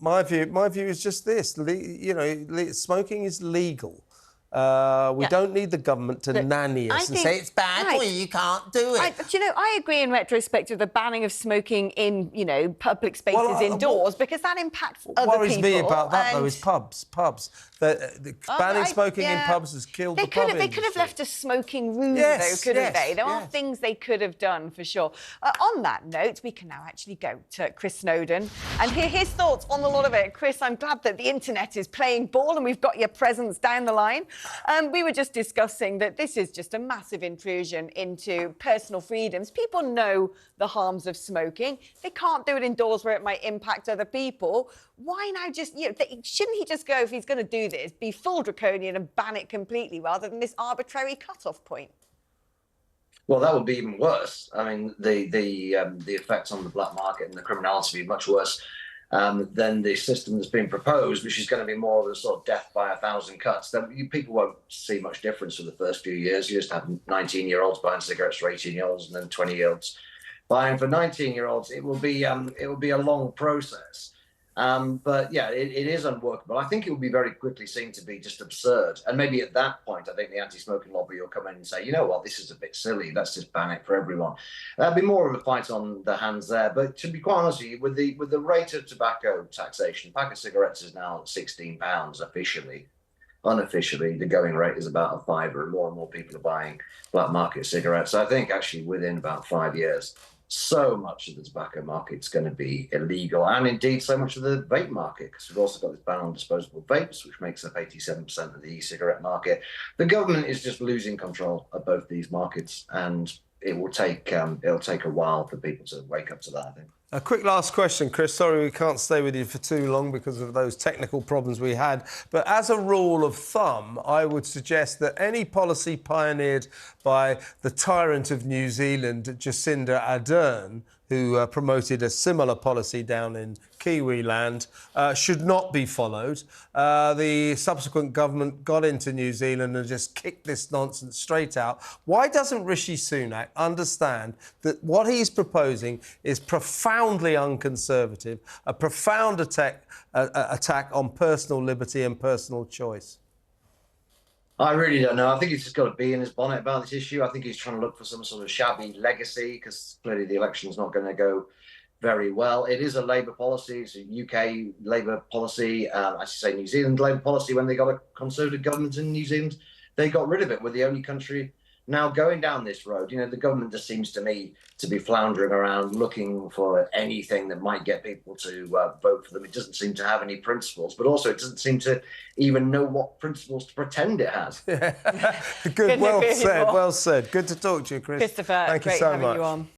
My view is just this. Smoking is legal. We don't need the government to nanny us and say it's bad for you, you can't do it. I agree in retrospect of the banning of smoking in, public spaces indoors, because that impacts other people. What worries me about that, though, is pubs. Banning smoking in pubs has killed the pub industry. They could have left a smoking room, though, couldn't they? There are things they could have done, for sure. On that note, we can now actually go to Chris Snowdon and hear his thoughts on a lot of it. Chris, I'm glad that the internet is playing ball and we've got your presence down the line. We were just discussing that this is just a massive intrusion into personal freedoms. People know the harms of smoking. They can't do it indoors where it might impact other people. Why now shouldn't he just go, if he's going to do this, be full draconian and ban it completely rather than this arbitrary cut-off point? Well, that would be even worse. I mean, the effects on the black market and the criminality would be much worse than the system that's been proposed, which is going to be more of a sort of death by 1,000 cuts. People won't see much difference for the first few years. You just have 19-year-olds buying cigarettes for 18-year-olds and then 20-year-olds buying for 19-year-olds. It will be a long process. But yeah, it is unworkable. I think it will be very quickly seen to be just absurd. And maybe at that point, I think the anti-smoking lobby will come in and say, you know what, this is a bit silly. Let's just ban it for everyone. There'll be more of a fight on the hands there. But to be quite honest with you, with the rate of tobacco taxation, a pack of cigarettes is now £16 officially. Unofficially, the going rate is about a fiver, and more people are buying black market cigarettes. So I think actually within about 5 years, so much of the tobacco market's going to be illegal, and indeed so much of the vape market, because we've also got this ban on disposable vapes, which makes up 87% of the e-cigarette market. The government is just losing control of both these markets, and it'll take a while for people to wake up to that, I think. A quick last question, Chris. Sorry we can't stay with you for too long because of those technical problems we had. But as a rule of thumb, I would suggest that any policy pioneered by the tyrant of New Zealand, Jacinda Ardern, who promoted a similar policy down in Kiwiland, should not be followed. The subsequent government got into New Zealand and just kicked this nonsense straight out. Why doesn't Rishi Sunak understand that what he's proposing is profoundly unconservative, a profound attack on personal liberty and personal choice? I really don't know. I think he's just got to be in his bonnet about this issue. I think he's trying to look for some sort of shabby legacy, because clearly the election's not going to go very well. It is a Labour policy. It's a UK Labour policy. I should say New Zealand Labour policy. When they got a Conservative government in New Zealand, they got rid of it. We're the only country now going down this road. The government just seems to me to be floundering around looking for anything that might get people to vote for them. It doesn't seem to have any principles, but also it doesn't seem to even know what principles to pretend it has. Good, well said, well said. Good to talk to you, Chris. Christopher, Thank you so much. You on.